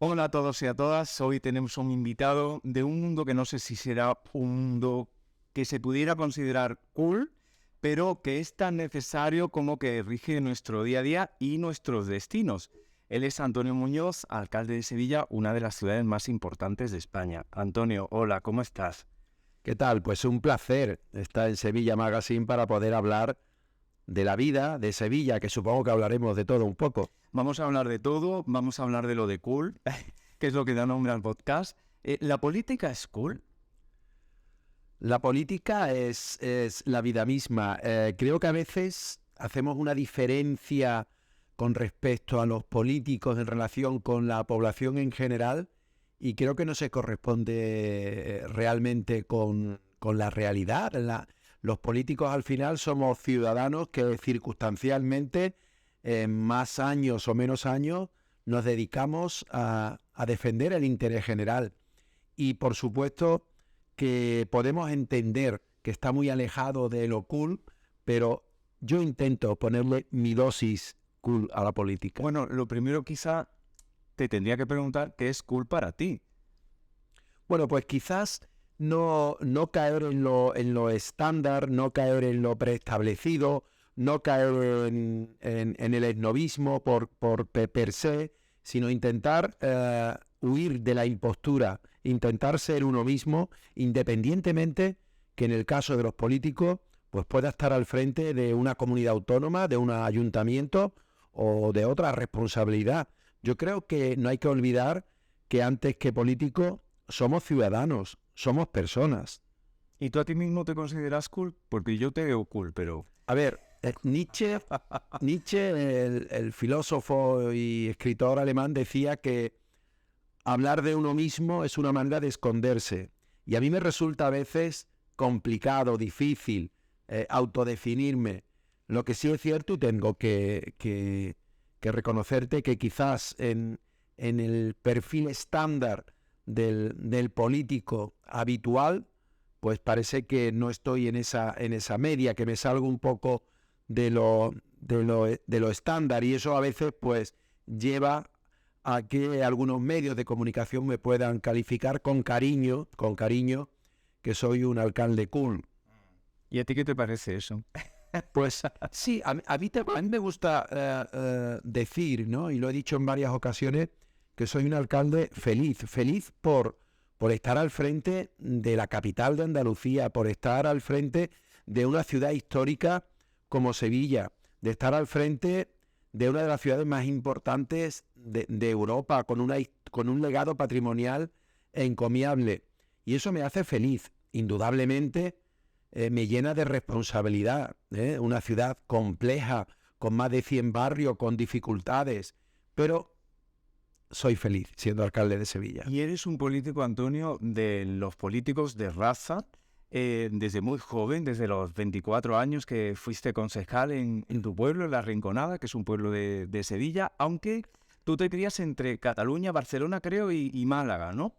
Hola a todos y a todas. Hoy tenemos un invitado de un mundo que no sé si será un mundo que se pudiera considerar cool, pero que es tan necesario como que rige nuestro día a día y nuestros destinos. Él es Antonio Muñoz, alcalde de Sevilla, una de las ciudades más importantes de España. Antonio, hola, ¿cómo estás? ¿Qué tal? Pues un placer estar en Sevilla Magazine para poder hablar de la vida de Sevilla, que supongo que hablaremos de todo un poco. Vamos a hablar de todo, vamos a hablar de lo de cool, que es lo que da nombre al podcast. ¿La política es cool? La política es la vida misma. Creo que a veces hacemos una diferencia con respecto a los políticos en relación con la población en general y creo que no se corresponde realmente con la realidad. Los políticos al final somos ciudadanos que circunstancialmente en más años o menos años nos dedicamos a defender el interés general. Y por supuesto que podemos entender que está muy alejado de lo cool, pero yo intento ponerle mi dosis cool a la política. Bueno, lo primero quizá te tendría que preguntar qué es cool para ti. Bueno, pues quizás no caer en lo estándar, no caer en lo preestablecido, no caer en el esnovismo per se, sino intentar huir de la impostura, intentar ser uno mismo, independientemente que en el caso de los políticos pues pueda estar al frente de una comunidad autónoma, de un ayuntamiento o de otra responsabilidad. Yo creo que no hay que olvidar que antes que políticos somos ciudadanos, somos personas. ¿Y tú a ti mismo te consideras cool? Porque yo te veo cool, pero... A ver, Nietzsche, el filósofo y escritor alemán, decía que hablar de uno mismo es una manera de esconderse. Y a mí me resulta a veces complicado, difícil autodefinirme. Lo que sí es cierto, y tengo que reconocerte que quizás en el perfil estándar del político habitual, pues parece que no estoy en esa media, que me salgo un poco de lo estándar, y eso a veces pues lleva a que algunos medios de comunicación me puedan calificar con cariño, que soy un alcalde cool. ¿Y a ti qué te parece eso? Pues sí, a mí me gusta decir, ¿no? Y lo he dicho en varias ocasiones, que soy un alcalde feliz por estar al frente de la capital de Andalucía, por estar al frente de una ciudad histórica como Sevilla, de estar al frente de una de las ciudades más importantes de Europa, con un legado patrimonial encomiable. Y eso me hace feliz, indudablemente. Me llena de responsabilidad, una ciudad compleja, con más de 100 barrios, con dificultades, pero soy feliz siendo alcalde de Sevilla. Y eres un político, Antonio, de los políticos de raza, desde muy joven, desde los 24 años que fuiste concejal en tu pueblo, en La Rinconada, que es un pueblo de Sevilla, aunque tú te crías entre Cataluña, Barcelona, creo, y Málaga, ¿no?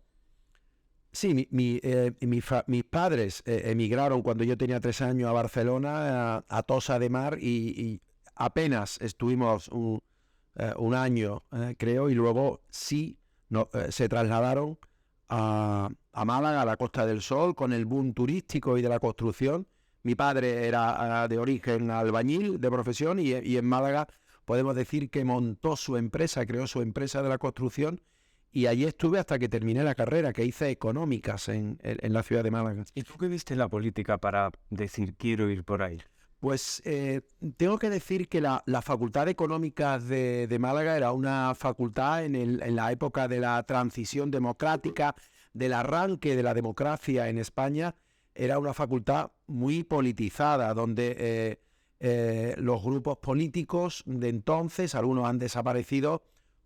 Sí, mis padres emigraron cuando yo tenía 3 años a Barcelona, a Tossa de Mar, y apenas estuvimos un año, creo, y luego sí se trasladaron a Málaga, a la Costa del Sol, con el boom turístico y de la construcción. Mi padre era de origen albañil de profesión y en Málaga podemos decir que montó su empresa, creó su empresa de la construcción, y allí estuve hasta que terminé la carrera, que hice económicas en la ciudad de Málaga. ¿Y tú qué viste en la política para decir quiero ir por ahí? Pues tengo que decir que la Facultad de Económicas de Málaga era una facultad en la época de la transición democrática, del arranque de la democracia en España. Era una facultad muy politizada, donde los grupos políticos de entonces, algunos han desaparecido,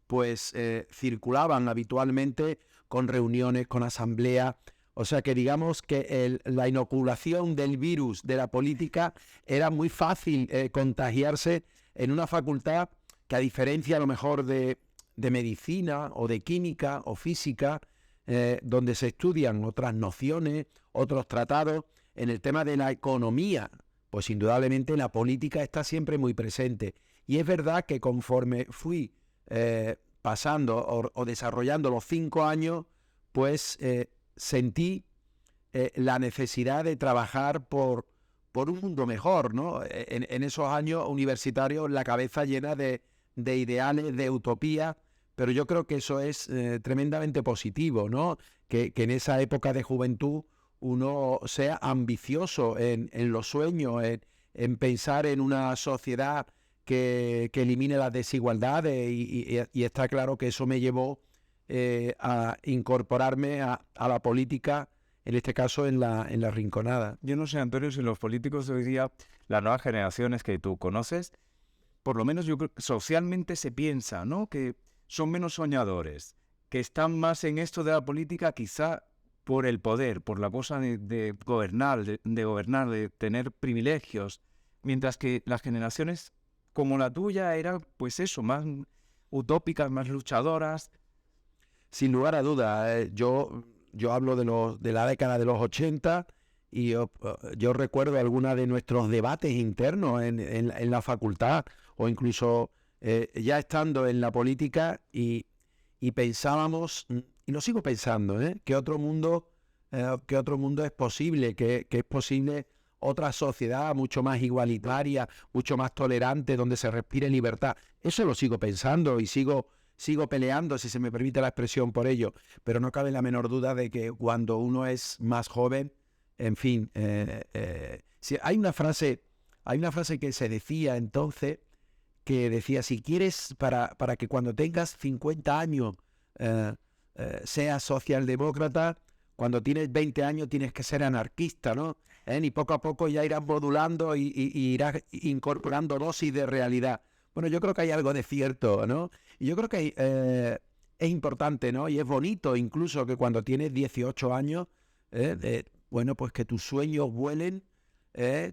pues circulaban habitualmente con reuniones, con asambleas. O sea que digamos que la inoculación del virus de la política era muy fácil contagiarse en una facultad que, a diferencia a lo mejor de medicina o de química o física, donde se estudian otras nociones, otros tratados, en el tema de la economía, pues indudablemente la política está siempre muy presente. Y es verdad que conforme fui pasando o desarrollando los 5 años, pues sentí la necesidad de trabajar por un mundo mejor, ¿no? En esos años universitarios, la cabeza llena de ideales, de utopía, pero yo creo que eso es tremendamente positivo, ¿no? Que en esa época de juventud uno sea ambicioso en los sueños, en pensar en una sociedad que elimine las desigualdades y está claro que eso me llevó a incorporarme a la política, en este caso en la Rinconada. Yo no sé, Antonio, si los políticos de hoy día, las nuevas generaciones que tú conoces, por lo menos yo creo que socialmente se piensa, ¿no?, que son menos soñadores, que están más en esto de la política quizá por el poder, por la cosa de gobernar, de tener privilegios, mientras que las generaciones como la tuya eran, pues eso, más utópicas, más luchadoras. Sin lugar a dudas, yo hablo de la década de los 80 y yo recuerdo algunos de nuestros debates internos en la facultad o incluso ya estando en la política y pensábamos, y lo sigo pensando, que otro mundo es posible, que es posible otra sociedad mucho más igualitaria, mucho más tolerante, donde se respire libertad. Eso lo sigo pensando y sigo peleando, si se me permite la expresión, por ello, pero no cabe la menor duda de que cuando uno es más joven, en fin, hay una frase que se decía entonces, que decía, si quieres, para que cuando tengas 50 años seas socialdemócrata, cuando tienes 20 años tienes que ser anarquista, ¿no? Y poco a poco ya irás modulando y irás incorporando dosis de realidad. Bueno, yo creo que hay algo de cierto, ¿no? Y yo creo que es importante, ¿no? Y es bonito incluso que cuando tienes 18 años, bueno, pues que tus sueños vuelen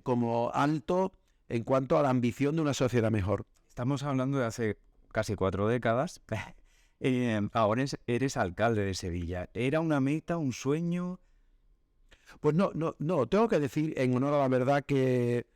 como alto en cuanto a la ambición de una sociedad mejor. Estamos hablando de hace casi 4 décadas. Ahora eres alcalde de Sevilla. ¿Era una meta, un sueño? Pues no, tengo que decir en honor a la verdad que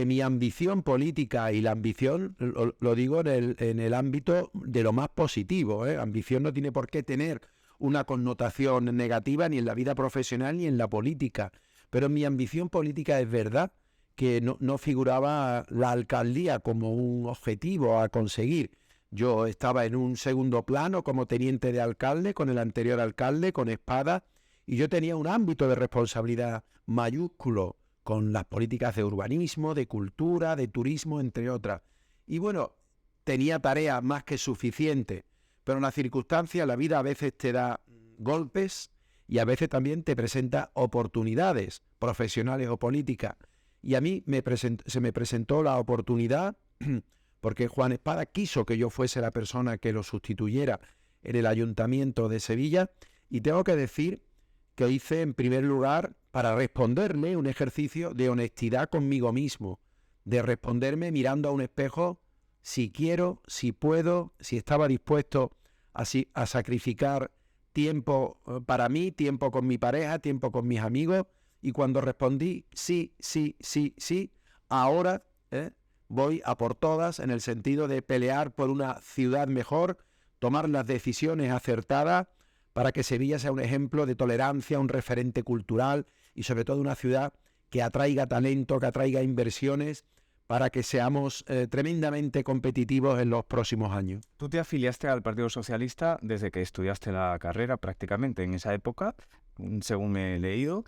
mi ambición política y la ambición, lo digo en el ámbito de lo más positivo, ambición no tiene por qué tener una connotación negativa ni en la vida profesional ni en la política, pero mi ambición política es verdad que no figuraba la alcaldía como un objetivo a conseguir. Yo estaba en un segundo plano como teniente de alcalde con el anterior alcalde, con espada, y yo tenía un ámbito de responsabilidad mayúsculo con las políticas de urbanismo, de cultura, de turismo, entre otras. Y bueno, tenía tarea más que suficiente, pero en las circunstancias la vida a veces te da golpes y a veces también te presenta oportunidades profesionales o políticas. Y a mí se me presentó la oportunidad porque Juan Espada quiso que yo fuese la persona que lo sustituyera en el Ayuntamiento de Sevilla, y tengo que decir que hice en primer lugar, para responderme, un ejercicio de honestidad conmigo mismo, de responderme mirando a un espejo si quiero, si puedo, si estaba dispuesto a sacrificar tiempo para mí, tiempo con mi pareja, tiempo con mis amigos, y cuando respondí sí, ahora voy a por todas, en el sentido de pelear por una ciudad mejor, tomar las decisiones acertadas para que Sevilla sea un ejemplo de tolerancia, un referente cultural y sobre todo una ciudad que atraiga talento, que atraiga inversiones, para que seamos tremendamente competitivos en los próximos años. Tú te afiliaste al Partido Socialista desde que estudiaste la carrera, prácticamente en esa época, según me he leído.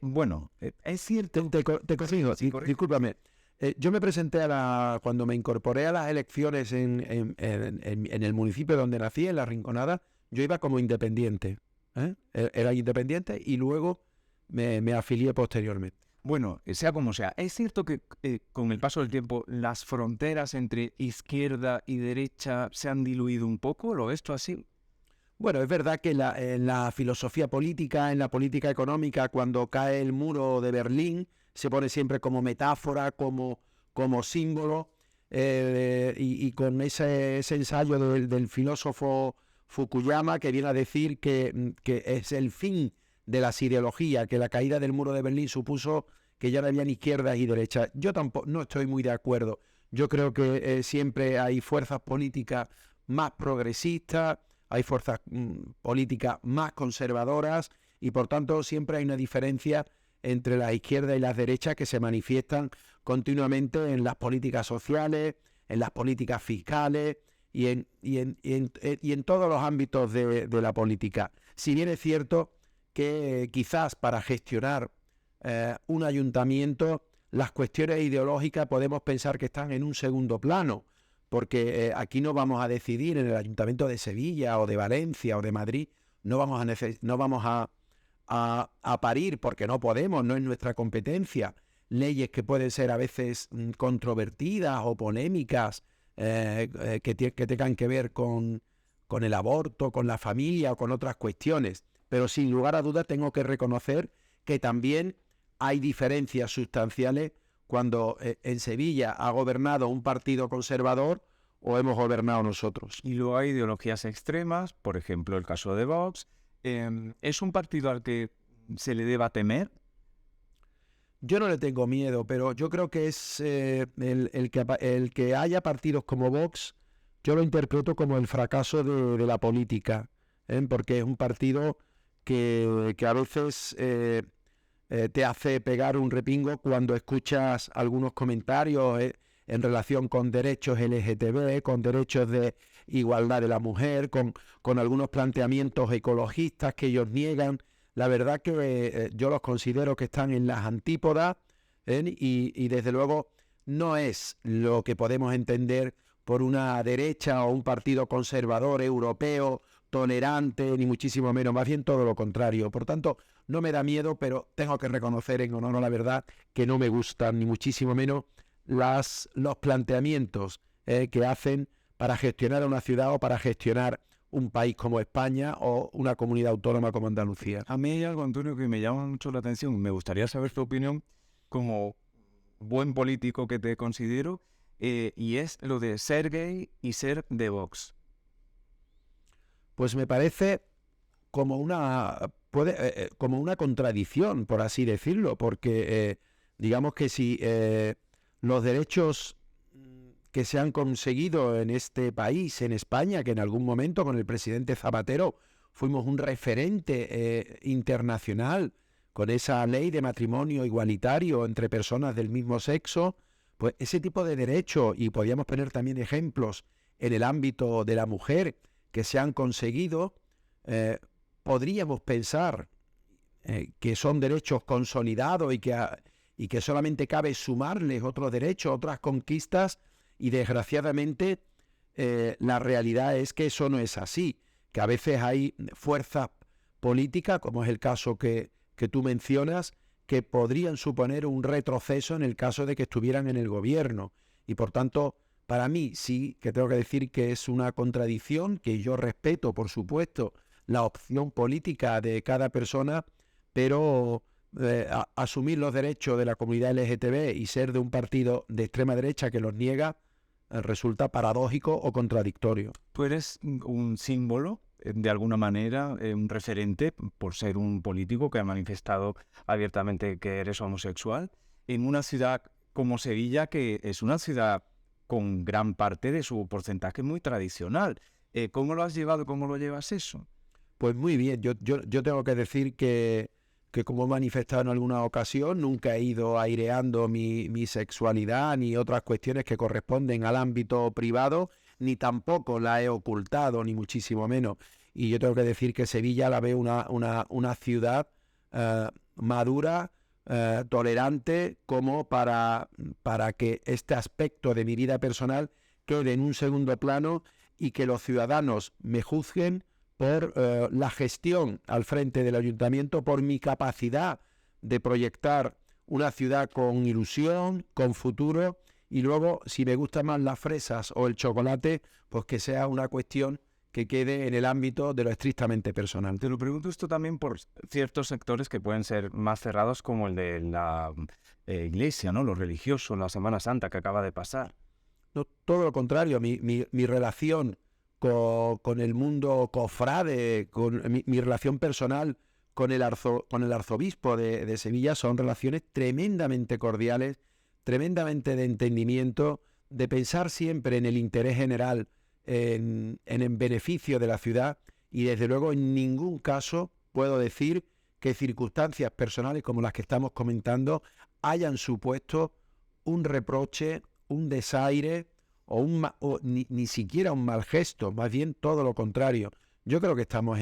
Bueno, es cierto... Te corrijo, discúlpame. Yo me presenté cuando me incorporé a las elecciones en el municipio donde nací, en La Rinconada, yo iba como independiente. Era independiente y luego me afilié posteriormente. Bueno, sea como sea, es cierto que con el paso del tiempo las fronteras entre izquierda y derecha se han diluido un poco, ¿lo ves tú así? Bueno, es verdad que en la filosofía política, en la política económica, cuando cae el muro de Berlín, se pone siempre como metáfora, como símbolo, y con ese ensayo del filósofo Fukuyama, que viene a decir que es el fin de las ideologías, que la caída del muro de Berlín supuso que ya no había ni izquierdas y derechas. Yo tampoco no estoy muy de acuerdo. Yo creo que siempre hay fuerzas políticas más progresistas, hay fuerzas políticas más conservadoras y por tanto siempre hay una diferencia entre la izquierda y las derechas que se manifiestan continuamente en las políticas sociales, en las políticas fiscales y en todos los ámbitos de la política. Si bien es cierto que quizás para gestionar un ayuntamiento las cuestiones ideológicas podemos pensar que están en un segundo plano, porque aquí no vamos a decidir en el Ayuntamiento de Sevilla o de Valencia o de Madrid, no vamos a parir, porque no podemos, no es nuestra competencia, leyes que pueden ser a veces controvertidas o polémicas, que tengan que ver con el aborto, con la familia o con otras cuestiones. Pero sin lugar a dudas tengo que reconocer que también hay diferencias sustanciales cuando en Sevilla ha gobernado un partido conservador o hemos gobernado nosotros. Y luego hay ideologías extremas, por ejemplo el caso de Vox. ¿Es un partido al que se le deba temer? Yo no le tengo miedo, pero yo creo que es el que haya partidos como Vox, yo lo interpreto como el fracaso de la política, porque es un partido que a veces te hace pegar un repingo cuando escuchas algunos comentarios en relación con derechos LGTB, con derechos de igualdad de la mujer, con algunos planteamientos ecologistas que ellos niegan. La verdad que yo los considero que están en las antípodas, y desde luego no es lo que podemos entender por una derecha o un partido conservador europeo, tolerante, ni muchísimo menos, más bien todo lo contrario. Por tanto, no me da miedo, pero tengo que reconocer en honor a la verdad que no me gustan ni muchísimo menos los planteamientos que hacen para gestionar una ciudad o para gestionar un país como España o una comunidad autónoma como Andalucía. A mí hay algo, Antonio, que me llama mucho la atención. Me gustaría saber tu opinión como buen político que te considero, y es lo de ser gay y ser de Vox. Pues me parece como como una contradicción, por así decirlo, porque digamos que si los derechos que se han conseguido en este país, en España, que en algún momento con el presidente Zapatero fuimos un referente internacional con esa ley de matrimonio igualitario entre personas del mismo sexo, pues ese tipo de derechos, y podríamos poner también ejemplos en el ámbito de la mujer que se han conseguido, podríamos pensar que son derechos consolidados y que solamente cabe sumarles otros derechos, otras conquistas, y desgraciadamente la realidad es que eso no es así, que a veces hay fuerzas políticas, como es el caso que tú mencionas, que podrían suponer un retroceso en el caso de que estuvieran en el gobierno. Y por tanto, para mí sí que tengo que decir que es una contradicción, que yo respeto, por supuesto, la opción política de cada persona, pero asumir los derechos de la comunidad LGTB y ser de un partido de extrema derecha que los niega resulta paradójico o contradictorio. Tú eres un símbolo, de alguna manera, un referente por ser un político que ha manifestado abiertamente que eres homosexual en una ciudad como Sevilla, que es una ciudad con gran parte de su porcentaje muy tradicional. ¿Cómo lo has llevado? ¿Cómo lo llevas eso? Pues muy bien, yo tengo que decir que como he manifestado en alguna ocasión, nunca he ido aireando mi sexualidad ni otras cuestiones que corresponden al ámbito privado, ni tampoco la he ocultado, ni muchísimo menos. Y yo tengo que decir que Sevilla la veo una ciudad madura, tolerante, como para que este aspecto de mi vida personal quede en un segundo plano y que los ciudadanos me juzguen por la gestión al frente del ayuntamiento, por mi capacidad de proyectar una ciudad con ilusión, con futuro, y luego, si me gustan más las fresas o el chocolate, pues que sea una cuestión que quede en el ámbito de lo estrictamente personal. Te lo pregunto esto también por ciertos sectores que pueden ser más cerrados, como el de la iglesia, ¿no? Lo religioso, la Semana Santa que acaba de pasar. No, todo lo contrario, mi relación con el mundo cofrade, mi relación personal con el arzobispo de Sevilla son relaciones tremendamente cordiales, tremendamente de entendimiento, de pensar siempre en el interés general en beneficio de la ciudad, y desde luego en ningún caso puedo decir que circunstancias personales como las que estamos comentando hayan supuesto un reproche, un desaire o ni siquiera un mal gesto, más bien todo lo contrario. Yo creo que estamos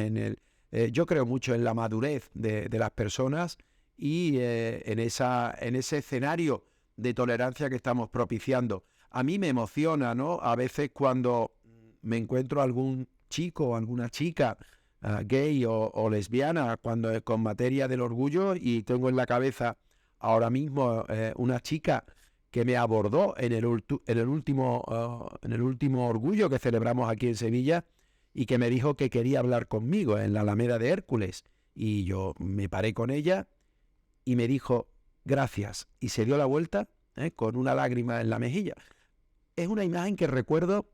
yo creo mucho en la madurez de las personas y en ese escenario de tolerancia que estamos propiciando. A mí me emociona, ¿no? A veces cuando me encuentro algún chico o alguna chica gay o lesbiana con materia del orgullo, y tengo en la cabeza ahora mismo una chica que me abordó en el último orgullo que celebramos aquí en Sevilla, y que me dijo que quería hablar conmigo en la Alameda de Hércules. Y yo me paré con ella y me dijo gracias, y se dio la vuelta con una lágrima en la mejilla. Es una imagen que recuerdo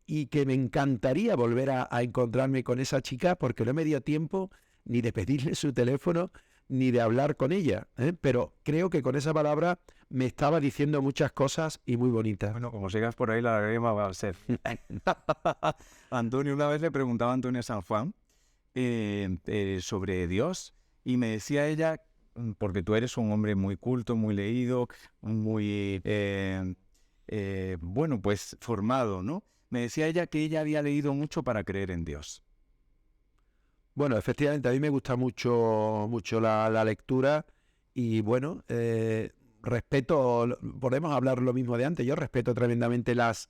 y que me encantaría volver a encontrarme con esa chica, porque no me dio tiempo ni de pedirle su teléfono ni de hablar con ella, pero creo que con esa palabra me estaba diciendo muchas cosas y muy bonitas. Bueno, como sigas por ahí, la lágrima va a ser. Antonio, una vez le preguntaba a Antonio San Juan sobre Dios, y me decía ella, porque tú eres un hombre muy culto, muy leído, muy, bueno, pues formado, ¿no? Me decía ella que ella había leído mucho para creer en Dios. Bueno, efectivamente, a mí me gusta mucho la lectura, y bueno, podemos hablar lo mismo de antes, yo respeto tremendamente las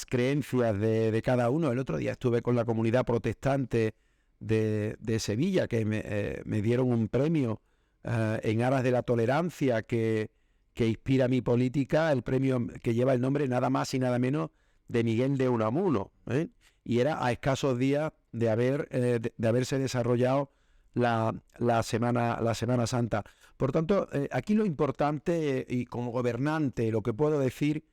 creencias de cada uno. El otro día estuve con la comunidad protestante de Sevilla, que me dieron un premio en aras de la tolerancia que inspira mi política, el premio que lleva el nombre nada más y nada menos de Miguel de Unamuno, y era a escasos días de haberse desarrollado la Semana Santa. Por tanto, aquí lo importante, y como gobernante, lo que puedo decir,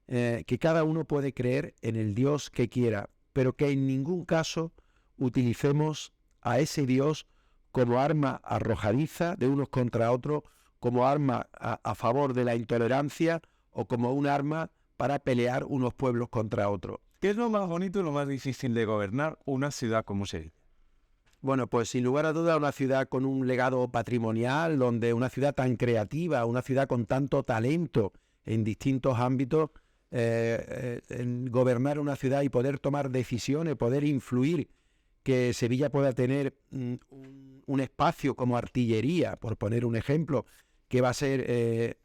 que cada uno puede creer en el Dios que quiera, pero que en ningún caso utilicemos a ese Dios como arma arrojadiza de unos contra otros, como arma a favor de la intolerancia, o como un arma para pelear unos pueblos contra otros. ¿Qué es lo más bonito y lo más difícil de gobernar una ciudad como Sevilla? Bueno, pues sin lugar a duda una ciudad con un legado patrimonial, donde una ciudad tan creativa, una ciudad con tanto talento en distintos ámbitos, en gobernar una ciudad y poder tomar decisiones, poder influir, que Sevilla pueda tener un espacio como Artillería, por poner un ejemplo, que va a ser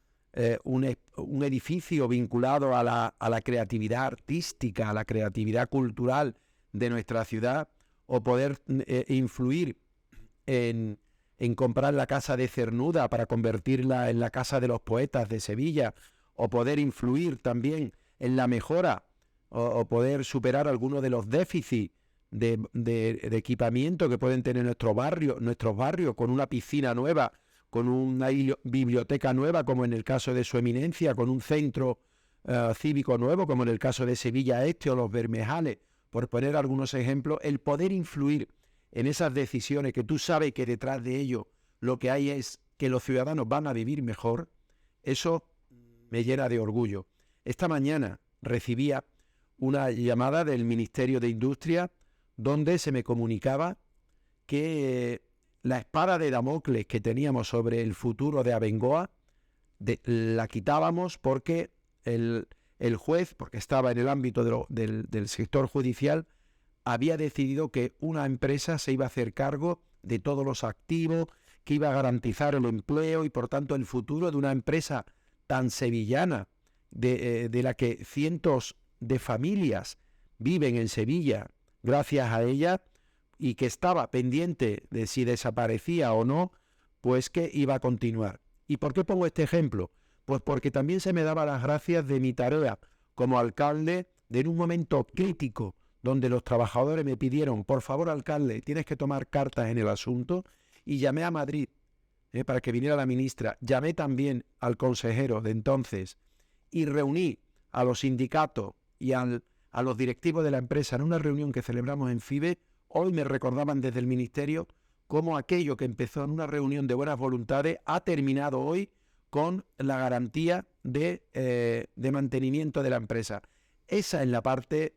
un edificio vinculado a la creatividad artística, a la creatividad cultural de nuestra ciudad, o poder influir en comprar la Casa de Cernuda para convertirla en la Casa de los Poetas de Sevilla, o poder influir también en la mejora o poder superar algunos de los déficits de equipamiento que pueden tener nuestros barrios, con una piscina nueva, con una biblioteca nueva, como en el caso de Su Eminencia, con un centro cívico nuevo, como en el caso de Sevilla Este o Los Bermejales, por poner algunos ejemplos. El poder influir en esas decisiones, que tú sabes que detrás de ello lo que hay es que los ciudadanos van a vivir mejor, eso me llena de orgullo. Esta mañana recibía una llamada del Ministerio de Industria, donde se me comunicaba que la espada de Damocles que teníamos sobre el futuro de Abengoa la quitábamos, porque el juez, porque estaba en el ámbito del sector judicial, había decidido que una empresa se iba a hacer cargo de todos los activos, que iba a garantizar el empleo y por tanto el futuro de una empresa tan sevillana, de la que cientos de familias viven en Sevilla gracias a ella, y que estaba pendiente de si desaparecía o no, pues que iba a continuar. ¿Y por qué pongo este ejemplo? Pues porque también se me daba las gracias de mi tarea como alcalde, de en un momento crítico donde los trabajadores me pidieron, por favor, alcalde, tienes que tomar cartas en el asunto, y llamé a Madrid para que viniera la ministra, llamé también al consejero de entonces y reuní a los sindicatos y a los directivos de la empresa en una reunión que celebramos en FIBE. Hoy me recordaban desde el ministerio cómo aquello que empezó en una reunión de buenas voluntades ha terminado hoy con la garantía de mantenimiento de la empresa. Esa es la parte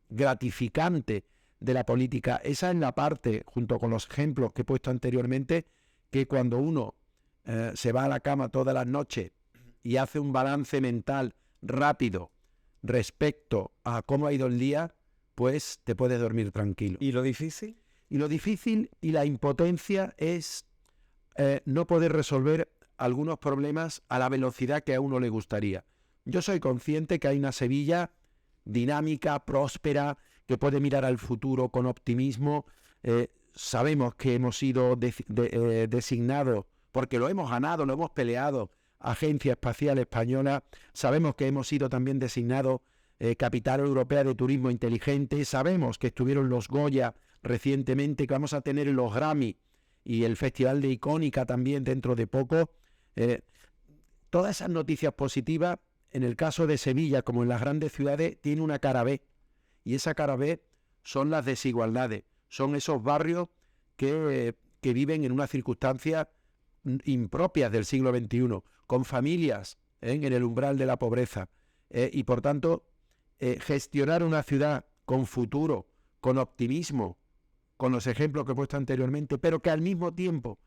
gratificante de la política. Esa es la parte, junto con los ejemplos que he puesto anteriormente, que cuando uno se va a la cama todas las noches y hace un balance mental rápido respecto a cómo ha ido el día, pues te puedes dormir tranquilo. ¿Y lo difícil? Y lo difícil y la impotencia es no poder resolver algunos problemas a la velocidad que a uno le gustaría. Yo soy consciente que hay una Sevilla dinámica, próspera, que puede mirar al futuro con optimismo. Sabemos que hemos sido designados, porque lo hemos ganado, lo hemos peleado, Agencia Espacial Española. Sabemos que hemos sido también designados Capital Europea de Turismo Inteligente. Sabemos que estuvieron los Goya recientemente, que vamos a tener los Grammy y el Festival de Icónica también dentro de poco. Todas esas noticias positivas, en el caso de Sevilla, como en las grandes ciudades, tiene una cara B. Y esa cara B son las desigualdades. Son esos barrios que viven en unas circunstancias impropias del siglo XXI, con familias en el umbral de la pobreza. Y por tanto, gestionar una ciudad con futuro, con optimismo, con los ejemplos que he puesto anteriormente, pero que al mismo tiempo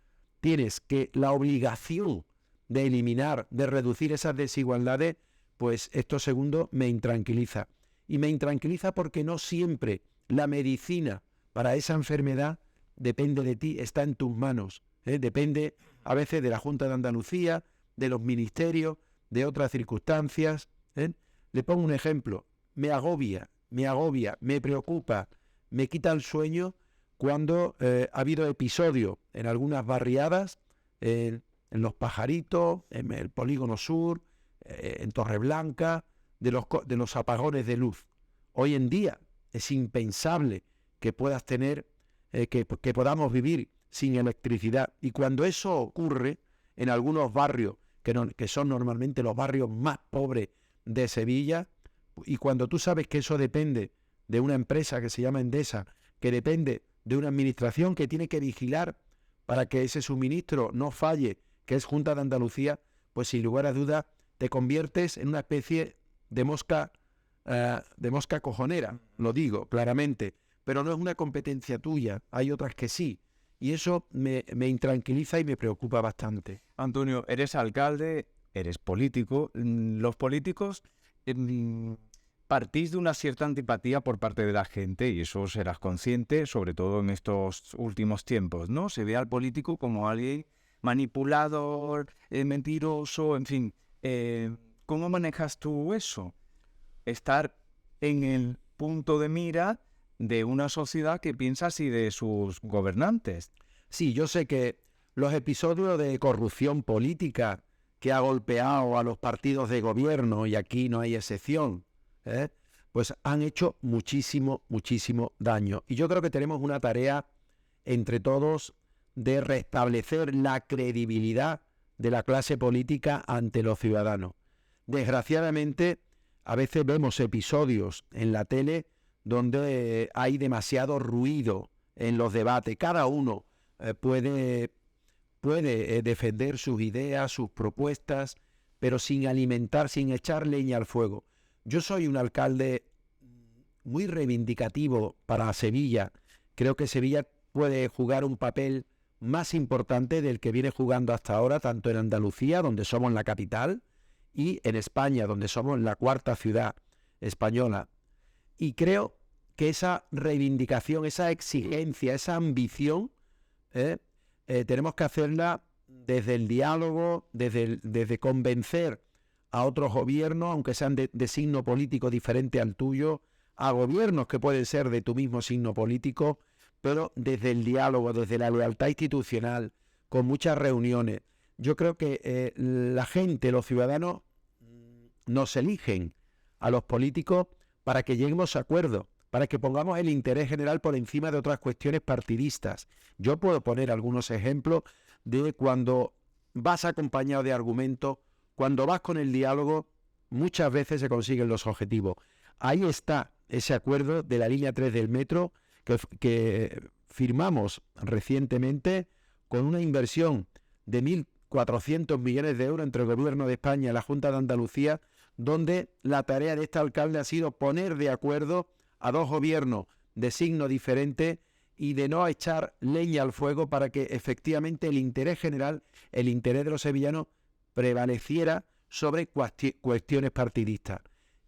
tienes que la obligación de eliminar, de reducir esas desigualdades, pues esto segundo me intranquiliza. Y me intranquiliza porque no siempre la medicina para esa enfermedad depende de ti, está en tus manos. Depende a veces de la Junta de Andalucía, de los ministerios, de otras circunstancias. Le pongo un ejemplo. Me agobia, me preocupa, me quita el sueño cuando ha habido episodios en algunas barriadas, en Los Pajaritos, en el Polígono Sur, en Torreblanca, de los apagones de luz. Hoy en día es impensable que puedas tener, que podamos vivir sin electricidad. Y cuando eso ocurre en algunos barrios, que son normalmente los barrios más pobres de Sevilla, y cuando tú sabes que eso depende de una empresa que se llama Endesa, que depende de una administración que tiene que vigilar para que ese suministro no falle, que es Junta de Andalucía, pues sin lugar a dudas te conviertes en una especie de mosca cojonera, lo digo claramente, pero no es una competencia tuya, hay otras que sí, y eso me intranquiliza y me preocupa bastante. Antonio, eres alcalde, eres político. Los políticos partís de una cierta antipatía por parte de la gente, y eso serás consciente, sobre todo en estos últimos tiempos, ¿no? Se ve al político como alguien manipulador, mentiroso, en fin. ¿Cómo manejas tú eso? Estar en el punto de mira de una sociedad que piensa así de sus gobernantes. Sí, yo sé que los episodios de corrupción política que ha golpeado a los partidos de gobierno, y aquí no hay excepción, pues han hecho muchísimo daño. Y yo creo que tenemos una tarea entre todos de restablecer la credibilidad de la clase política ante los ciudadanos. Desgraciadamente, a veces vemos episodios en la tele donde hay demasiado ruido en los debates. Cada uno puede defender sus ideas, sus propuestas, pero sin alimentar, sin echar leña al fuego. Yo soy un alcalde muy reivindicativo para Sevilla. Creo que Sevilla puede jugar un papel más importante del que viene jugando hasta ahora, tanto en Andalucía, donde somos la capital, y en España, donde somos la cuarta ciudad española. Y creo que esa reivindicación, esa exigencia, esa ambición, tenemos que hacerla desde el diálogo, desde convencer a otros gobiernos, aunque sean de signo político diferente al tuyo, a gobiernos que pueden ser de tu mismo signo político, pero desde el diálogo, desde la lealtad institucional, con muchas reuniones. Yo creo que la gente, los ciudadanos, nos eligen a los políticos para que lleguemos a acuerdos, para que pongamos el interés general por encima de otras cuestiones partidistas. Yo puedo poner algunos ejemplos de cuando vas acompañado de argumentos, cuando vas con el diálogo, muchas veces se consiguen los objetivos. Ahí está ese acuerdo de la línea 3 del metro que firmamos recientemente con una inversión de 1.400 millones de euros entre el Gobierno de España y la Junta de Andalucía, donde la tarea de este alcalde ha sido poner de acuerdo a dos gobiernos de signo diferente y de no echar leña al fuego para que efectivamente el interés general, el interés de los sevillanos, prevaleciera sobre cuestiones partidistas.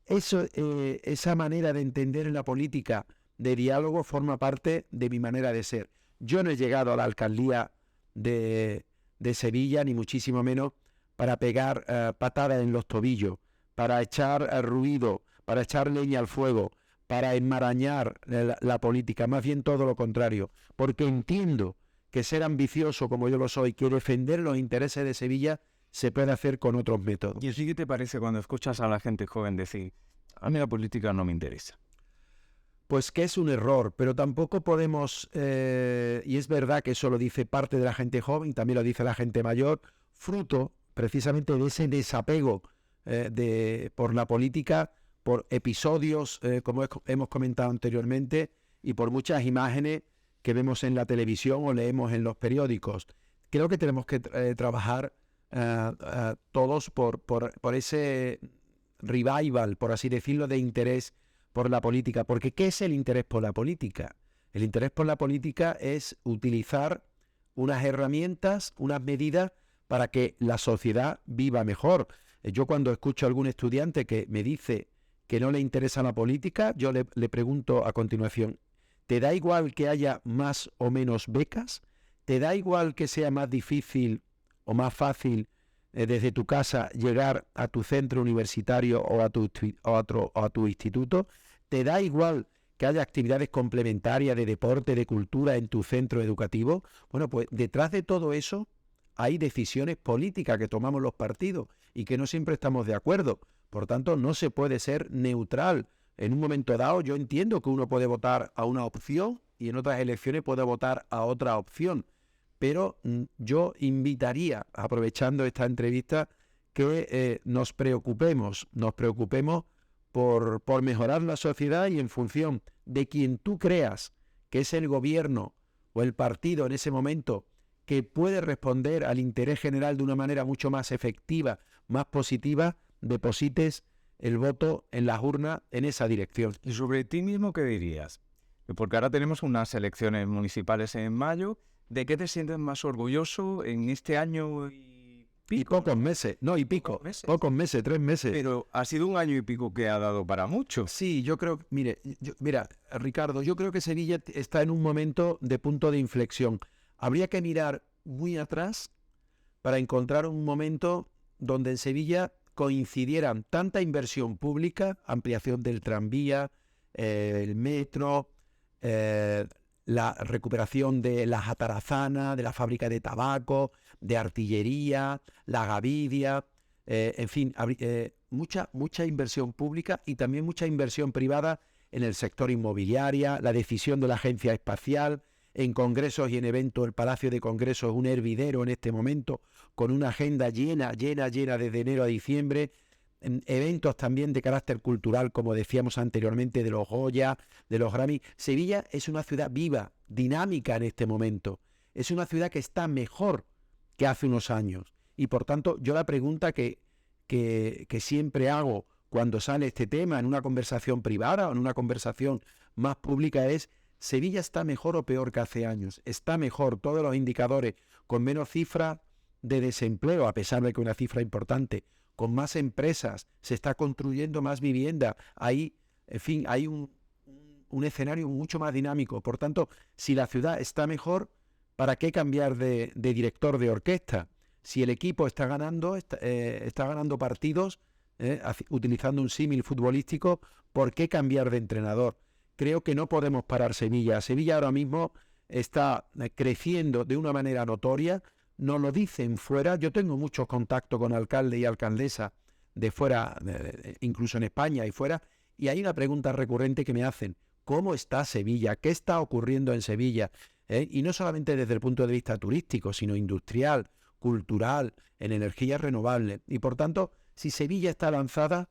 Esa manera de entender en la política de diálogo forma parte de mi manera de ser. Yo no he llegado a la alcaldía de Sevilla, ni muchísimo menos, para pegar patadas en los tobillos, para echar ruido, para echar leña al fuego, para enmarañar la política, más bien todo lo contrario, porque entiendo que ser ambicioso como yo lo soy, que defender los intereses de Sevilla se puede hacer con otros métodos. ¿Y así qué te parece cuando escuchas a la gente joven decir, a mí la política no me interesa? Pues que es un error, pero tampoco podemos, y es verdad que eso lo dice parte de la gente joven, también lo dice la gente mayor, fruto precisamente de ese desapego por la política, por episodios, como hemos comentado anteriormente, y por muchas imágenes que vemos en la televisión o leemos en los periódicos. Creo que tenemos que trabajar todos por ese revival, por así decirlo, de interés por la política. Porque ¿qué es el interés por la política? El interés por la política es utilizar unas herramientas, unas medidas para que la sociedad viva mejor. Yo cuando escucho a algún estudiante que me dice que no le interesa la política, yo le pregunto a continuación, ¿te da igual que haya más o menos becas? ¿Te da igual que sea más difícil o más fácil desde tu casa llegar a tu centro universitario o a tu instituto? ¿Te da igual que haya actividades complementarias de deporte, de cultura en tu centro educativo? Bueno, pues detrás de todo eso hay decisiones políticas que tomamos los partidos y que no siempre estamos de acuerdo. Por tanto, no se puede ser neutral. En un momento dado, yo entiendo que uno puede votar a una opción y en otras elecciones puede votar a otra opción. Pero yo invitaría, aprovechando esta entrevista, que nos preocupemos por mejorar la sociedad y en función de quien tú creas que es el gobierno o el partido en ese momento que puede responder al interés general de una manera mucho más efectiva, más positiva, deposites el voto en las urnas en esa dirección. ¿Y sobre ti mismo qué dirías? Porque ahora tenemos unas elecciones municipales en mayo. ¿De qué te sientes más orgulloso en este año y pico? Y pocos meses, no, y pico, pocos meses, 3 meses. Pero ha sido un año y pico que ha dado para mucho. Sí, yo creo, mira, Ricardo, yo creo que Sevilla está en un momento de punto de inflexión. Habría que mirar muy atrás para encontrar un momento donde en Sevilla coincidieran tanta inversión pública, ampliación del tranvía, el metro, la recuperación de las atarazanas, de la fábrica de tabaco, de artillería, la Gavidia, en fin, mucha inversión pública y también mucha inversión privada en el sector inmobiliaria, la decisión de la agencia espacial. En congresos y en eventos, el Palacio de Congresos es un hervidero en este momento, con una agenda llena desde enero a diciembre, eventos también de carácter cultural, como decíamos anteriormente, de los Goya, de los Grammy. Sevilla es una ciudad viva, dinámica en este momento. Es una ciudad que está mejor que hace unos años. Y por tanto, yo la pregunta que siempre hago cuando sale este tema en una conversación privada o en una conversación más pública es: ¿Sevilla está mejor o peor que hace años? Está mejor, todos los indicadores, con menos cifra de desempleo, a pesar de que una cifra importante, con más empresas, se está construyendo más vivienda, hay un escenario mucho más dinámico. Por tanto, si la ciudad está mejor, ¿para qué cambiar de director de orquesta? Si el equipo está ganando partidos, utilizando un símil futbolístico, ¿por qué cambiar de entrenador? Creo que no podemos parar Sevilla. Sevilla ahora mismo está creciendo de una manera notoria. Nos lo dicen fuera. Yo tengo mucho contacto con alcaldes y alcaldesas de fuera, incluso en España y fuera, y hay una pregunta recurrente que me hacen: ¿cómo está Sevilla? ¿Qué está ocurriendo en Sevilla? Y no solamente desde el punto de vista turístico, sino industrial, cultural, en energías renovables. Y por tanto, si Sevilla está lanzada,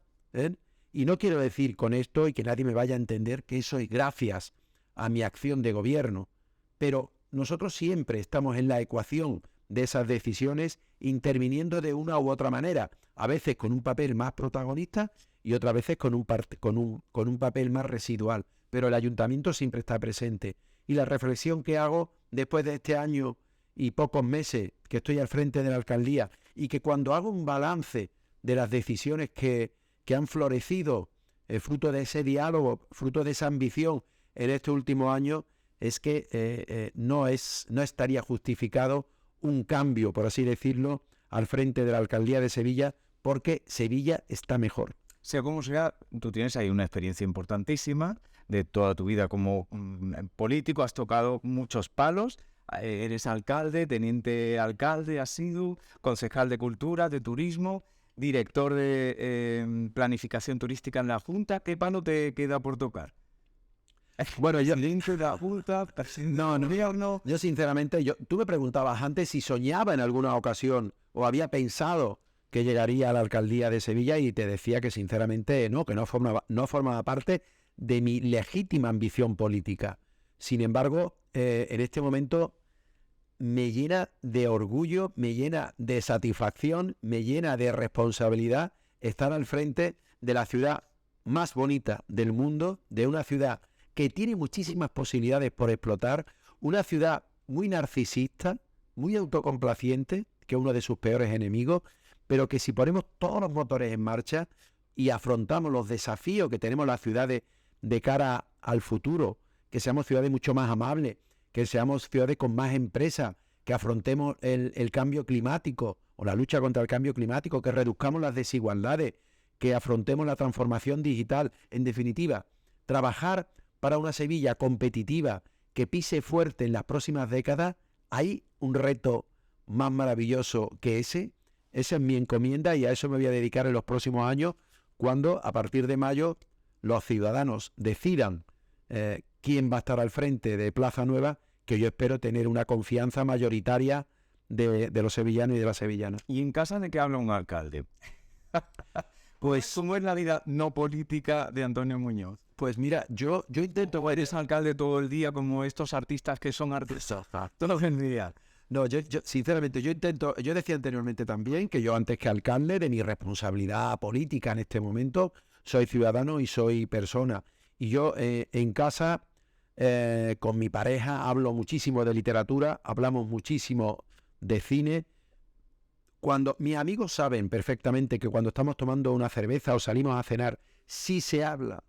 y no quiero decir con esto, y que nadie me vaya a entender, que eso es gracias a mi acción de gobierno, pero nosotros siempre estamos en la ecuación de esas decisiones, interviniendo de una u otra manera, a veces con un papel más protagonista y otras veces con un papel más residual. pero el ayuntamiento siempre está presente. Y la reflexión que hago después de este año y pocos meses que estoy al frente de la alcaldía, y que cuando hago un balance de las decisiones que han florecido, fruto de ese diálogo, fruto de esa ambición en este último año, es que no estaría justificado un cambio, por así decirlo, al frente de la alcaldía de Sevilla, porque Sevilla está mejor. Sea como sea, tú tienes ahí una experiencia importantísima de toda tu vida como político, has tocado muchos palos, eres alcalde, teniente alcalde, has sido concejal de Cultura, de Turismo, director de Planificación Turística en la Junta. ¿Qué palo te queda por tocar? Bueno, yo... Presidente de la Junta, No. Yo sinceramente, tú me preguntabas antes si soñaba en alguna ocasión o había pensado que llegaría a la alcaldía de Sevilla, y te decía que sinceramente no, que no formaba parte de mi legítima ambición política. Sin embargo, en este momento me llena de orgullo, me llena de satisfacción, me llena de responsabilidad estar al frente de la ciudad más bonita del mundo, de una ciudad que tiene muchísimas posibilidades por explotar, una ciudad muy narcisista, muy autocomplaciente, que es uno de sus peores enemigos, pero que si ponemos todos los motores en marcha y afrontamos los desafíos que tenemos las ciudades de cara al futuro, que seamos ciudades mucho más amables, que seamos ciudades con más empresas, que afrontemos el cambio climático o la lucha contra el cambio climático, que reduzcamos las desigualdades, que afrontemos la transformación digital. En definitiva, trabajar para una Sevilla competitiva que pise fuerte en las próximas décadas. ¿Hay un reto más maravilloso que ese? Esa es mi encomienda, y a eso me voy a dedicar en los próximos años, cuando a partir de mayo los ciudadanos decidan quién va a estar al frente de Plaza Nueva, que yo espero tener una confianza mayoritaria de los sevillanos y de las sevillanas. ¿Y en casa de qué habla un alcalde? Pues, ¿cómo es la vida no política de Antonio Muñoz? Pues mira, yo intento... ¿Eres alcalde todo el día como estos artistas que son artistas todos el día? No, yo sinceramente, yo decía anteriormente también que yo, antes que alcalde, de mi responsabilidad política en este momento, soy ciudadano y soy persona. Y yo en casa, con mi pareja, hablo muchísimo de literatura, hablamos muchísimo de cine. Cuando mis amigos saben perfectamente que cuando estamos tomando una cerveza o salimos a cenar, si se habla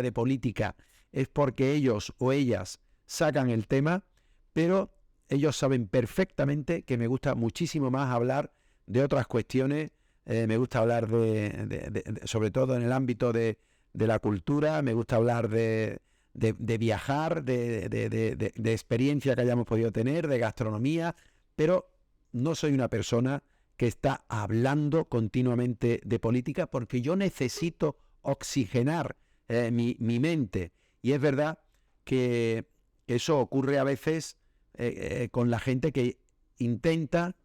de política, es porque ellos o ellas sacan el tema, pero ellos saben perfectamente que me gusta muchísimo más hablar de otras cuestiones. Me gusta hablar sobre todo en el ámbito de la cultura, me gusta hablar de viajar, de experiencia que hayamos podido tener, de gastronomía, pero no soy una persona que está hablando continuamente de política, porque yo necesito oxigenar mi mente. Y es verdad que eso ocurre a veces con la gente que intenta,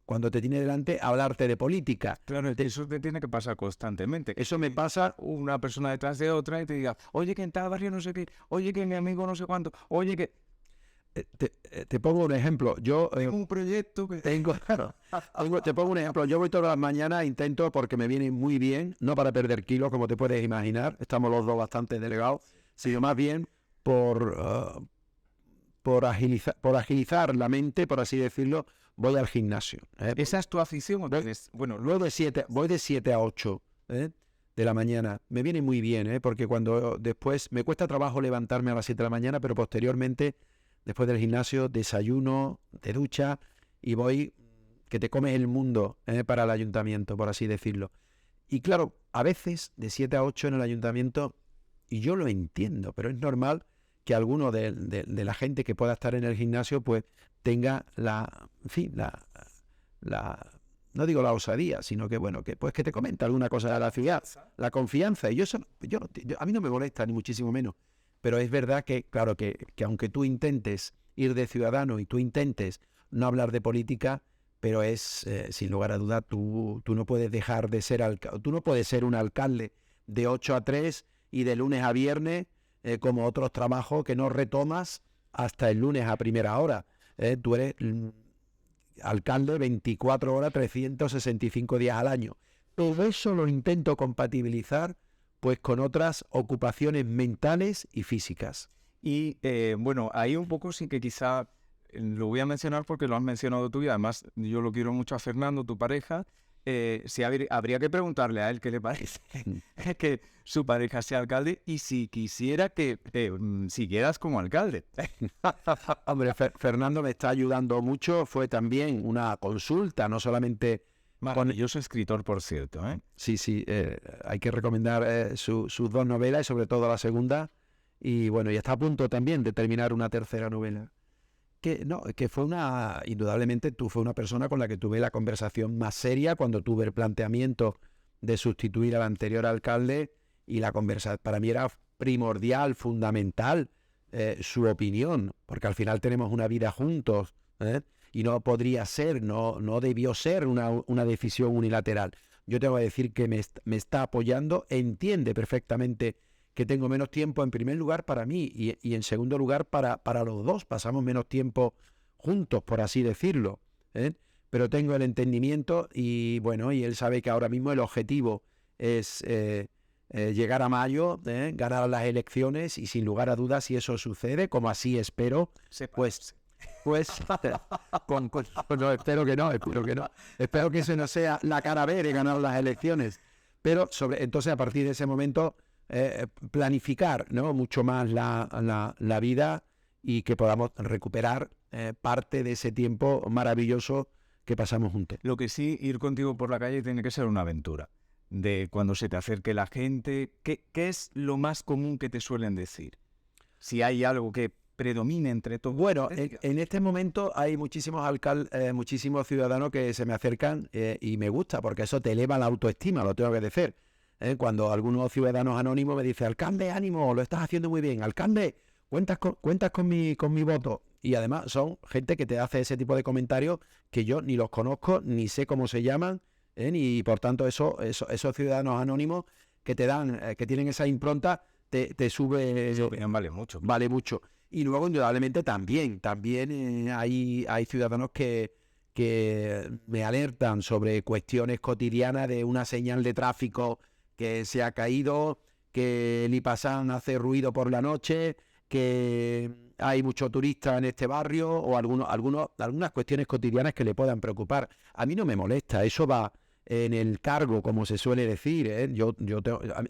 cuando te tiene delante, hablarte de política. Claro, eso te tiene que pasar constantemente. Eso me pasa. Una persona detrás de otra y te diga, oye, que en tal barrio no sé qué, oye, que mi amigo no sé cuánto, oye, que... Te pongo un ejemplo. Yo tengo un proyecto que... te pongo un ejemplo. Yo voy todas las mañanas, intento, porque me viene muy bien, no para perder kilos, como te puedes imaginar, estamos los dos bastante delegados, sino más bien por agilizar la mente, por así decirlo. Voy al gimnasio. ¿Esa es tu afición? ¿O tienes... Bueno, voy de 7 a 8 de la mañana. Me viene muy bien, porque cuando después me cuesta trabajo levantarme a las 7 de la mañana, pero posteriormente, después del gimnasio, desayuno, te ducha y voy, que te comes el mundo para el ayuntamiento, por así decirlo. Y claro, a veces de 7 a 8 en el ayuntamiento, y yo lo entiendo, pero es normal que alguno de la gente que pueda estar en el gimnasio pues tenga no digo la osadía, sino que bueno, que te comenta alguna cosa de la ciudad, la confianza. Y a mí no me molesta, ni muchísimo menos. Pero es verdad que, claro, que aunque tú intentes ir de ciudadano y tú intentes no hablar de política, pero es, sin lugar a duda, tú no puedes dejar de ser tú no puedes ser un alcalde de 8 a 3 y de lunes a viernes, como otros trabajos que no retomas hasta el lunes a primera hora. Tú eres alcalde 24 horas, 365 días al año. Todo eso lo intento compatibilizar pues con otras ocupaciones mentales y físicas. Y bueno, ahí un poco sí que quizá lo voy a mencionar porque lo has mencionado tú y además yo lo quiero mucho a Fernando, tu pareja. Sí habría que preguntarle a él qué le parece que su pareja sea alcalde y si quisiera que siguieras como alcalde. Hombre, Fernando me está ayudando mucho. Fue también una consulta, no solamente... Maravilloso escritor, por cierto, ¿eh? Sí, hay que recomendar sus 2 novelas y sobre todo la segunda. Y bueno, y está a punto también de terminar una tercera novela. Que fue indudablemente tú fue una persona con la que tuve la conversación más seria cuando tuve el planteamiento de sustituir al anterior alcalde y la conversación para mí era primordial, fundamental su opinión, porque al final tenemos una vida juntos, ¿eh? Y no podría ser, no debió ser una decisión unilateral. Yo tengo que decir que me está apoyando, entiende perfectamente que tengo menos tiempo en primer lugar para mí y en segundo lugar para los dos. Pasamos menos tiempo juntos, por así decirlo, ¿eh? Pero tengo el entendimiento y bueno, y él sabe que ahora mismo el objetivo es llegar a mayo, ganar las elecciones y sin lugar a dudas, si eso sucede, como así espero, pues no, espero que no. Espero que eso no sea la cara B de ganar las elecciones. Pero entonces a partir de ese momento planificar, ¿no?, mucho más la vida y que podamos recuperar parte de ese tiempo maravilloso que pasamos juntos. Lo que sí, ir contigo por la calle tiene que ser una aventura. De cuando se te acerque la gente, ¿qué es lo más común que te suelen decir? Si hay algo que predomine entre todos. Bueno, en este momento hay muchísimos ciudadanos que se me acercan y me gusta, porque eso te eleva la autoestima, lo tengo que decir. Cuando algunos ciudadanos anónimos me dicen, alcalde, ánimo, lo estás haciendo muy bien, alcalde, cuentas con mi voto. Y además son gente que te hace ese tipo de comentarios que yo ni los conozco, ni sé cómo se llaman, y por tanto esos ciudadanos anónimos que te dan, que tienen esa impronta, te sube. Esa opinión vale mucho. Vale mucho. Y luego, indudablemente, también hay ciudadanos que me alertan sobre cuestiones cotidianas de una señal de tráfico que se ha caído, que el Ipasán hace ruido por la noche, que hay muchos turistas en este barrio o algunas cuestiones cotidianas que le puedan preocupar. A mí no me molesta, eso va en el cargo, como se suele decir, ¿eh?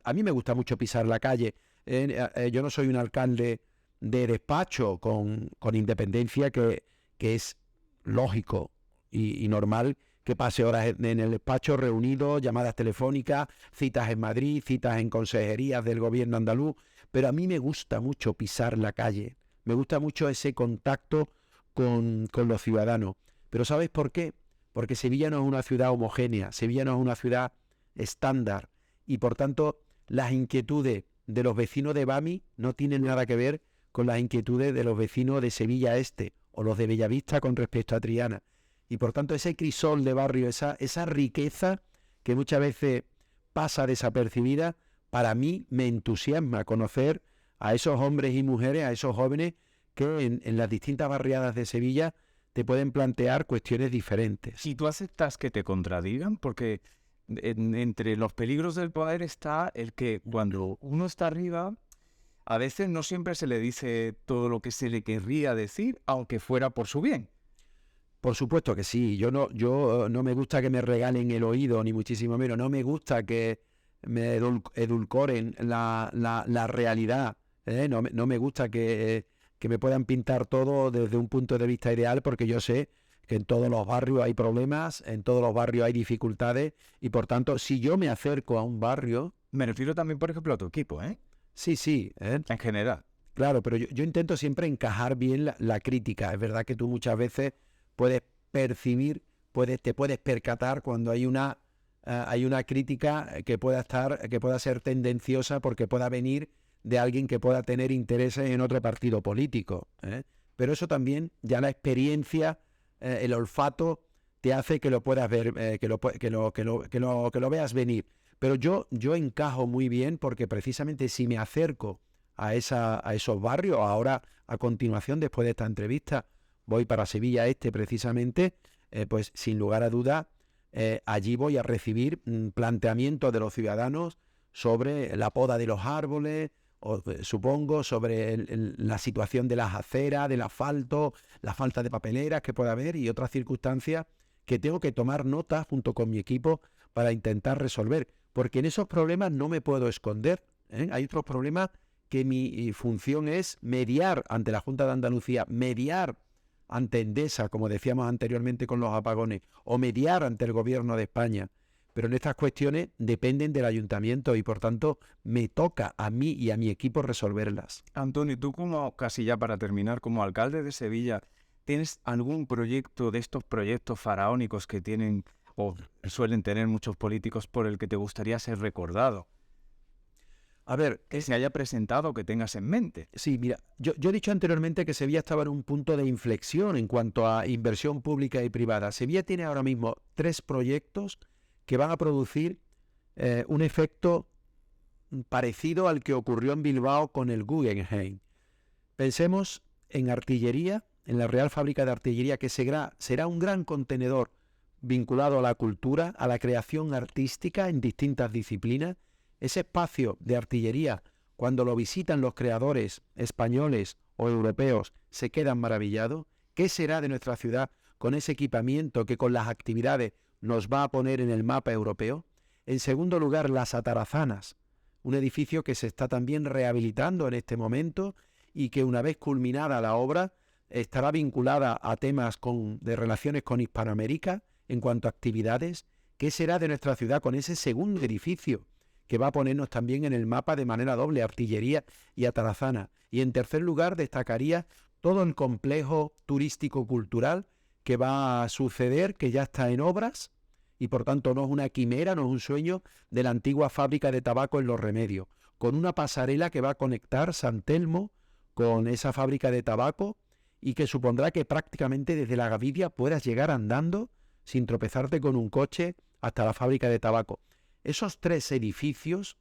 A mí me gusta mucho pisar la calle. Yo no soy un alcalde de despacho con independencia, que es lógico y normal que pase horas en el despacho reunido, llamadas telefónicas, citas en Madrid, citas en consejerías del gobierno andaluz, pero a mí me gusta mucho pisar la calle, me gusta mucho ese contacto con los ciudadanos. Pero ¿sabes por qué? Porque Sevilla no es una ciudad homogénea, Sevilla no es una ciudad estándar y por tanto las inquietudes de los vecinos de Bami no tienen nada que ver con las inquietudes de los vecinos de Sevilla Este o los de Bellavista con respecto a Triana. Y por tanto ese crisol de barrio, esa riqueza que muchas veces pasa desapercibida, para mí me entusiasma conocer a esos hombres y mujeres, a esos jóvenes que en las distintas barriadas de Sevilla te pueden plantear cuestiones diferentes. ¿Y tú aceptas que te contradigan? Porque entre los peligros del poder está el que cuando uno está arriba, a veces no siempre se le dice todo lo que se le querría decir, aunque fuera por su bien. Por supuesto que sí. Yo no me gusta que me regalen el oído, ni muchísimo menos. No me gusta que me edulcoren la realidad. No me gusta que me puedan pintar todo desde un punto de vista ideal, porque yo sé que en todos los barrios hay problemas, en todos los barrios hay dificultades, y por tanto, si yo me acerco a un barrio... Me refiero también, por ejemplo, a tu equipo, ¿eh? Sí. En general. Claro, pero yo intento siempre encajar bien la crítica. Es verdad que tú muchas veces puedes percibir, te puedes percatar cuando hay una crítica que pueda ser tendenciosa porque pueda venir de alguien que pueda tener intereses en otro partido político, ¿eh? Pero eso también, ya la experiencia, el olfato te hace que lo puedas ver, que lo veas venir. Pero yo encajo muy bien porque precisamente si me acerco a esos barrios, ahora a continuación, después de esta entrevista, voy para Sevilla Este precisamente, pues sin lugar a duda, allí voy a recibir planteamientos de los ciudadanos sobre la poda de los árboles, supongo, sobre la situación de las aceras, del asfalto, la falta de papeleras que pueda haber y otras circunstancias que tengo que tomar nota junto con mi equipo para intentar resolver. Porque en esos problemas no me puedo esconder, ¿eh? Hay otros problemas que mi función es mediar ante la Junta de Andalucía, mediar ante Endesa, como decíamos anteriormente con los apagones, o mediar ante el Gobierno de España. Pero en estas cuestiones dependen del ayuntamiento y, por tanto, me toca a mí y a mi equipo resolverlas. Antonio, tú como, casi ya para terminar, como alcalde de Sevilla, ¿tienes algún proyecto de estos proyectos faraónicos que tienen o suelen tener muchos políticos por el que te gustaría ser recordado? A ver, Que se haya presentado, que tengas en mente. sí, mira, yo he dicho anteriormente que Sevilla estaba en un punto de inflexión en cuanto a inversión pública y privada. Sevilla tiene ahora mismo 3 proyectos que van a producir un efecto parecido al que ocurrió en Bilbao con el Guggenheim. Pensemos en artillería, en la Real Fábrica de Artillería, que será un gran contenedor vinculado a la cultura, a la creación artística en distintas disciplinas. Ese espacio de artillería, cuando lo visitan los creadores españoles o europeos, se quedan maravillados. ¿Qué será de nuestra ciudad con ese equipamiento que con las actividades nos va a poner en el mapa europeo? En segundo lugar, las Atarazanas, un edificio que se está también rehabilitando en este momento y que una vez culminada la obra estará vinculada a temas de relaciones con Hispanoamérica en cuanto a actividades. ¿Qué será de nuestra ciudad con ese segundo edificio que va a ponernos también en el mapa de manera doble, artillería y Atarazana? Y en tercer lugar destacaría todo el complejo turístico-cultural que va a suceder, que ya está en obras, y por tanto no es una quimera, no es un sueño, de la antigua fábrica de tabaco en Los Remedios, con una pasarela que va a conectar San Telmo con esa fábrica de tabaco y que supondrá que prácticamente desde la Gavidia puedas llegar andando sin tropezarte con un coche hasta la fábrica de tabaco. Esos 3 edificios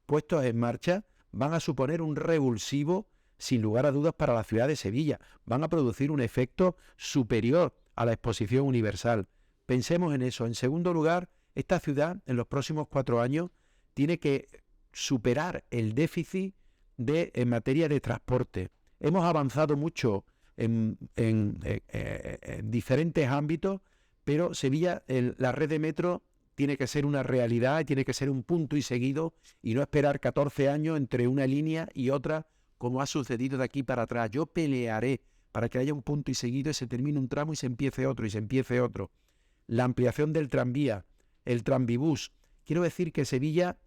puestos en marcha van a suponer un revulsivo, sin lugar a dudas, para la ciudad de Sevilla. Van a producir un efecto superior a la Exposición Universal. Pensemos en eso. En segundo lugar, esta ciudad en los próximos 4 años tiene que superar el déficit en materia de transporte. Hemos avanzado mucho en diferentes ámbitos, pero Sevilla, la red de metro tiene que ser una realidad y tiene que ser un punto y seguido y no esperar 14 años entre una línea y otra, como ha sucedido de aquí para atrás. Yo pelearé para que haya un punto y seguido y se termine un tramo y se empiece otro y se empiece otro. La ampliación del tranvía, el tranvibús. Quiero decir que Sevilla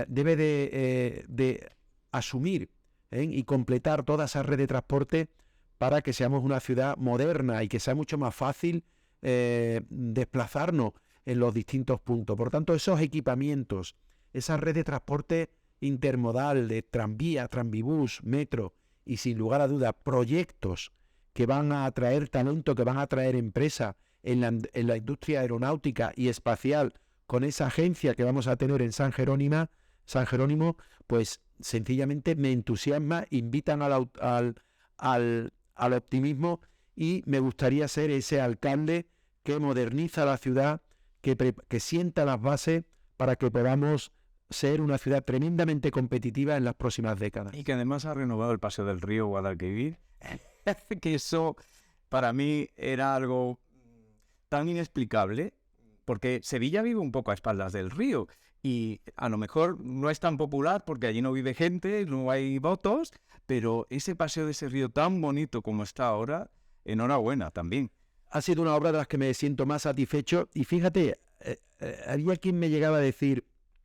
debe de asumir y completar toda esa red de transporte para que seamos una ciudad moderna y que sea mucho más fácil desplazarnos en los distintos puntos. Por tanto, esos equipamientos, esa red de transporte intermodal de tranvía, tranvibús, metro y sin lugar a dudas proyectos que van a atraer talento, que van a atraer empresa en la industria aeronáutica y espacial, con esa agencia que vamos a tener en San Jerónimo, pues sencillamente me entusiasma, invitan al optimismo y me gustaría ser ese alcalde que moderniza la ciudad, que sienta las bases para que podamos ser una ciudad tremendamente competitiva en las próximas décadas. Y que además ha renovado el Paseo del Río Guadalquivir, que eso para mí era algo tan inexplicable, porque Sevilla vive un poco a espaldas del río y a lo mejor no es tan popular porque allí no vive gente, no hay votos, pero ese paseo de ese río tan bonito como está ahora, enhorabuena también. Ha sido una obra de las que me siento más satisfecho y fíjate, había quien me llegaba a decir,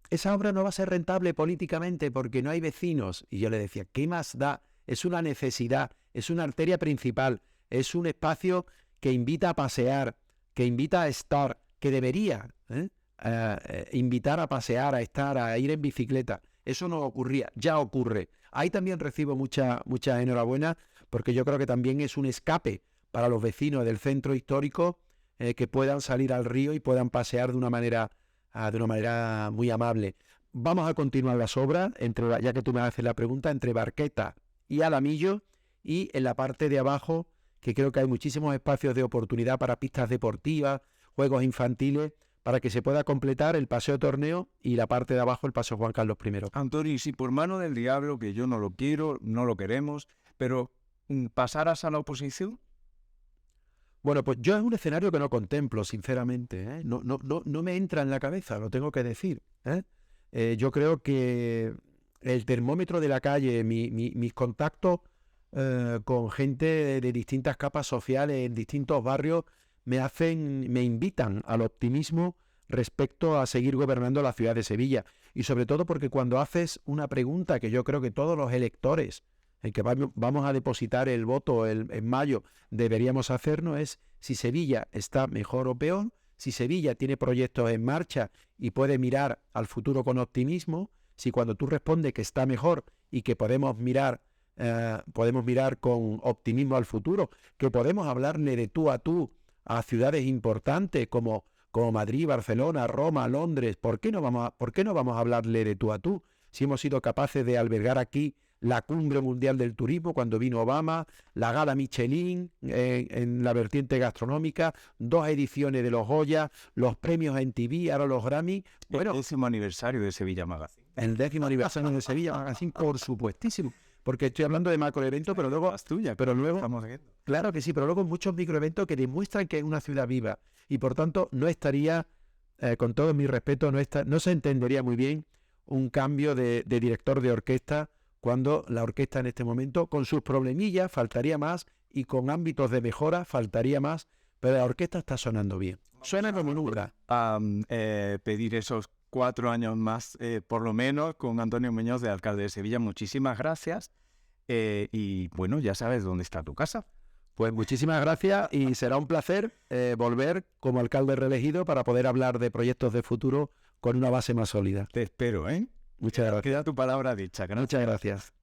esa obra no va a ser rentable políticamente porque no hay vecinos. Y yo le decía, ¿qué más da? Es una necesidad, es una arteria principal, es un espacio que invita a pasear, que invita a estar, que debería invitar a pasear, a estar, a ir en bicicleta. Eso no ocurría, ya ocurre. Ahí también recibo mucha enhorabuena porque yo creo que también es un escape para los vecinos del centro histórico que puedan salir al río y puedan pasear de una manera muy amable. Vamos a continuar las obras, ya que tú me haces la pregunta, entre Barqueta y Alamillo, y en la parte de abajo, que creo que hay muchísimos espacios de oportunidad para pistas deportivas, juegos infantiles, para que se pueda completar el Paseo Torneo y la parte de abajo el Paseo Juan Carlos I. Antonio, y si por mano del diablo, que yo no lo quiero, no lo queremos, pero pasaras a la oposición. Bueno, pues yo es un escenario que no contemplo, sinceramente, ¿eh? No me entra en la cabeza, lo tengo que decir, ¿eh? Yo creo que el termómetro de la calle, mis contactos con gente de distintas capas sociales en distintos barrios me invitan al optimismo respecto a seguir gobernando la ciudad de Sevilla. Y sobre todo porque cuando haces una pregunta que yo creo que todos los electores en que vamos a depositar el voto en mayo deberíamos hacernos es si Sevilla está mejor o peor, si Sevilla tiene proyectos en marcha y puede mirar al futuro con optimismo, si cuando tú respondes que está mejor y que podemos mirar con optimismo al futuro, que podemos hablarle de tú a ciudades importantes como Madrid, Barcelona, Roma, Londres. ¿Por qué no vamos a hablarle de tú a tú? Si hemos sido capaces de albergar aquí la cumbre mundial del turismo cuando vino Obama, la gala Michelin en la vertiente gastronómica, 2 ediciones de los Goya, los premios en TV, ahora los Grammy. Bueno, el 10º aniversario de Sevilla Magazine. El 10º aniversario de Sevilla Magazine, por supuestísimo. Porque estoy hablando de macroeventos, pero luego... Estamos viendo. Claro que sí, pero luego muchos microeventos que demuestran que es una ciudad viva. Y por tanto, no estaría, con todo mi respeto, no se entendería muy bien un cambio de director de orquesta cuando la orquesta en este momento, con sus problemillas, faltaría más, y con ámbitos de mejora, faltaría más, pero la orquesta está sonando bien. Suena como nubla. Pedir esos 4 años más, por lo menos, con Antonio Muñoz, de alcalde de Sevilla. Muchísimas gracias. Y bueno, ya sabes dónde está tu casa. Pues muchísimas gracias y será un placer volver como alcalde reelegido para poder hablar de proyectos de futuro con una base más sólida. Te espero, ¿eh? Muchas gracias. Queda tu palabra dicha. Muchas gracias.